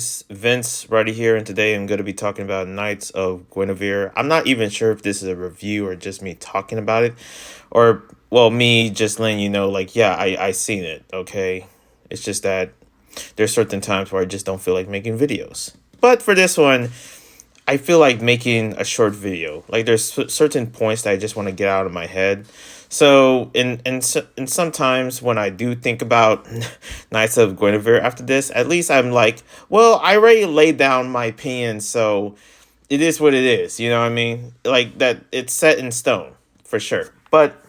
It's Vince right here, and today I'm going to be talking about Knights of Guinevere. I'm not even sure if this is a review or just me talking about it, or well, me just letting you know, like, yeah, I seen it. Okay, it's just that there's certain times where I just don't feel like making videos. But for this one, I feel like making a short video. Like there's certain points that I just want to get out of my head. So and sometimes when I do think about Knights of Guinevere after this, at least I'm like, well, I already laid down my opinion, so it is what it is. You know what I mean? Like that, it's set in stone for sure. But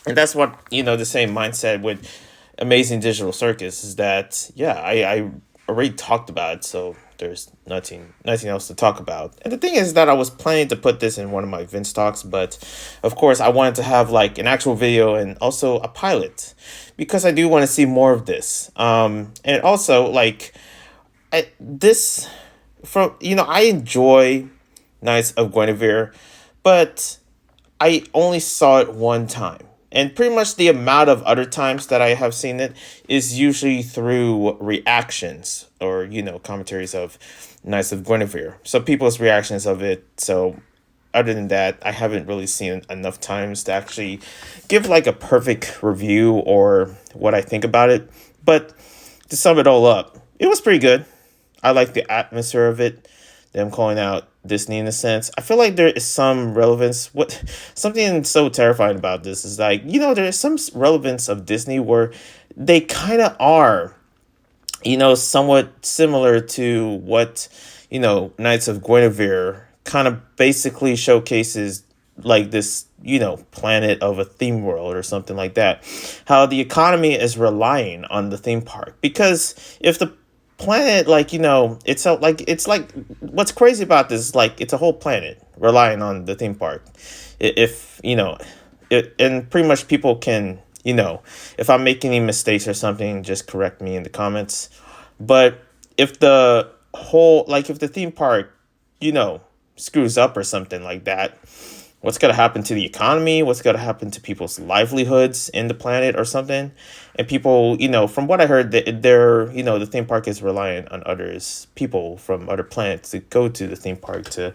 and that's what the same mindset with Amazing Digital Circus is that yeah, I already talked about it, so there's nothing else to talk about. And the thing is that I was planning to put this in one of my Vince talks, but of course I wanted to have like an actual video and also a pilot because I do want to see more of this. And also like this from I enjoy Knights of Guinevere, but I only saw it one time. And pretty much the amount of other times that I have seen it is usually through reactions or, commentaries of Knights of Guinevere. So people's reactions of it. So other than that, I haven't really seen enough times to actually give like a perfect review or what I think about it. But to sum it all up, it was pretty good. I like the atmosphere of it, them calling out Disney in a sense. I feel like there is some relevance. What something so terrifying about this is like, there is some relevance of Disney where they kind of are, somewhat similar to what, Knights of Guinevere kind of basically showcases like this, planet of a theme world or something like that. How the economy is relying on the theme park. Because if the planet it's like what's crazy about this is like it's a whole planet relying on the theme park. If it, and pretty much people can, if I'm making any mistakes or something, just correct me in the comments. But if the whole, like if the theme park, screws up or something like that, what's going to happen to the economy, what's going to happen to people's livelihoods in the planet or something. And people, from what I heard, they're, the theme park is reliant on others, people from other planets to go to the theme park to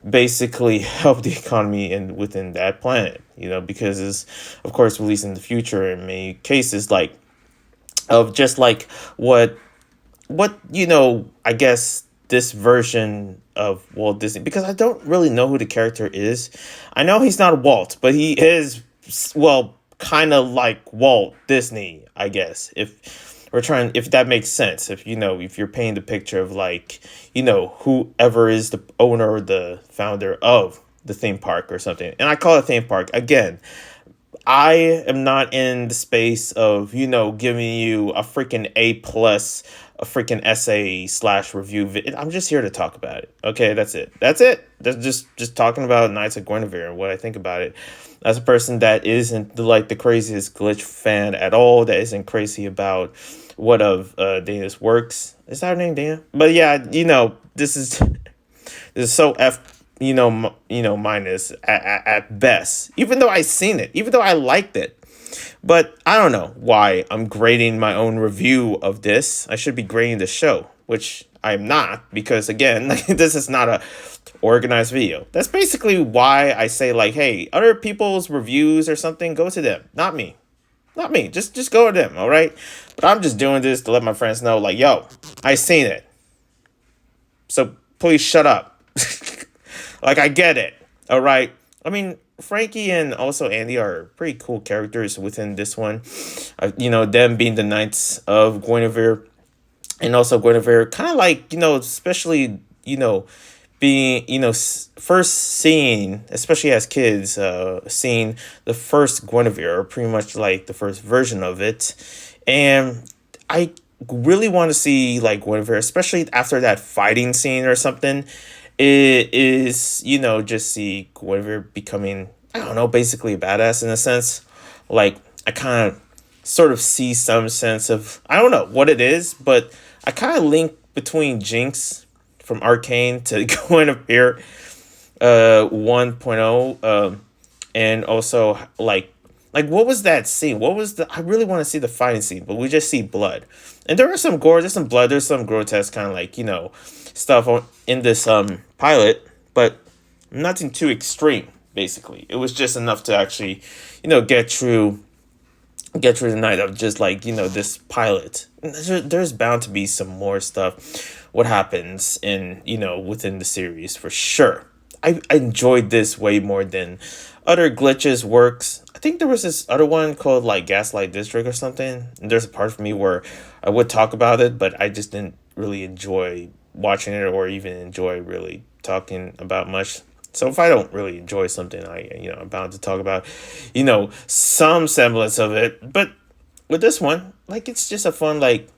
basically help the economy and within that planet, because it's, of course, released in the future in many cases, like, of just like what I guess this version of Walt Disney, because I don't really know who the character is. I know he's not Walt, but he is, well, kind of like Walt Disney, I guess. If that makes sense, if you're painting the picture of like, whoever is the owner or the founder of the theme park or something. And I call it theme park again. I am not in the space of, giving you a freaking A+, a freaking essay / review. I'm just here to talk about it. Okay, that's it. That's it. That's just talking about Knights of Guinevere and what I think about it. As a person that isn't like the craziest Glitch fan at all, that isn't crazy about what of Dana's works. Is that her name, Dana? But yeah, this is so minus at best. Even though I seen it, even though I liked it, but I don't know why I'm grading my own review of this. I should be grading the show, which I'm not, because again, this is not a organized video. That's basically why I say like, hey, other people's reviews or something, go to them, not me. Not me. Just go to them, all right? But I'm just doing this to let my friends know, like, yo, I seen it. So please shut up. Like, I get it. All right. I mean, Frankie and also Andy are pretty cool characters within this one. Them being the Knights of Guinevere, and also Guinevere, kind of like, especially, being, first seeing, especially as kids, seeing the first Guinevere, or pretty much like the first version of it. And I really want to see like Guinevere, especially after that fighting scene or something. It is, just see Guinevere becoming, I don't know, basically a badass in a sense. Like, I kind of sort of see some sense of, I don't know what it is, but I kind of link between Jinx from Arcane to Guinevere 1.0, and also like what was that scene? What was the? I really want to see the fighting scene, but we just see blood. And there was some gore, there's some blood, there's some grotesque kind of like, stuff in this pilot, but nothing too extreme. Basically, it was just enough to actually, get through the night of just like this pilot. There's bound to be some more stuff. What happens in within the series for sure. I enjoyed this way more than other glitches works. I think there was this other one called like Gaslight District or something. And there's a part for me where I would talk about it, but I just didn't really enjoy watching it or even enjoy really talking about much. So if I don't really enjoy something, I'm bound to talk about, some semblance of it. But with this one, like it's just a fun like.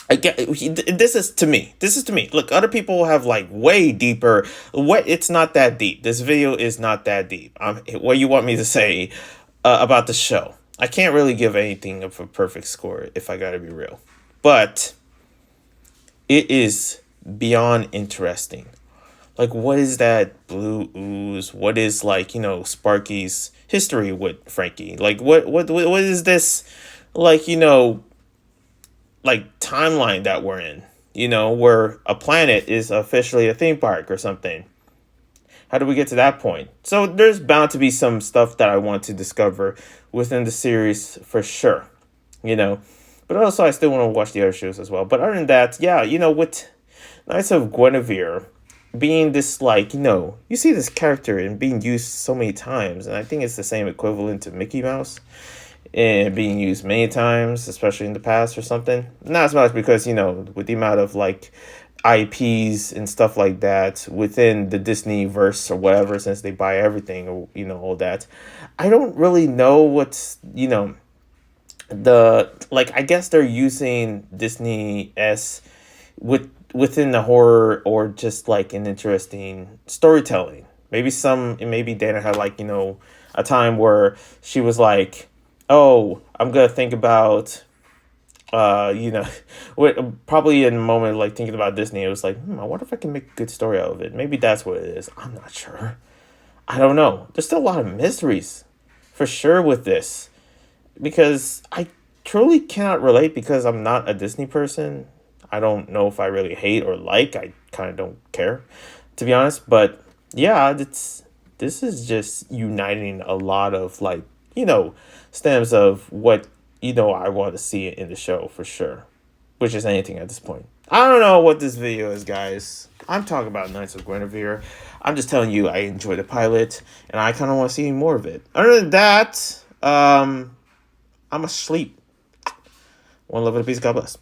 I get this is to me. This is to me. Look, other people have like way deeper. What it's not that deep. This video is not that deep. What you want me to say about the show? I can't really give anything of a perfect score if I gotta be real, but it is beyond interesting. Like, what is that blue ooze? What is like Sparky's history with Frankie? Like, what is this? Like like timeline that we're in, where a planet is officially a theme park or something. How do we get to that point? So there's bound to be some stuff that I want to discover within the series for sure, you know. But also I still want to watch the other shows as well. But other than that, yeah, with Knights of Guinevere being this like, you see this character and being used so many times, and I think it's the same equivalent to Mickey Mouse and being used many times, especially in the past or something. Not as much because, with the amount of like IPs and stuff like that within the Disney verse or whatever, since they buy everything or, all that. I don't really know what's, the, like, I guess they're using Disney S within the horror or just like an interesting storytelling. Maybe Dana had like, a time where she was like, oh, I'm gonna think about, you know, probably in a moment like thinking about Disney, it was like, I wonder if I can make a good story out of it. Maybe that's what it is. I'm not sure. I don't know. There's still a lot of mysteries, for sure, with this, because I truly cannot relate because I'm not a Disney person. I don't know if I really hate or like. I kind of don't care, to be honest. But yeah, this is just uniting a lot of like stems of what I want to see in the show for sure, which is anything at this point. I don't know what this video is, guys. I'm talking about Knights of Guinevere. I'm just telling you I enjoyed the pilot and I kind of want to see more of it. Other than that, I'm asleep. One love and a peace. God bless.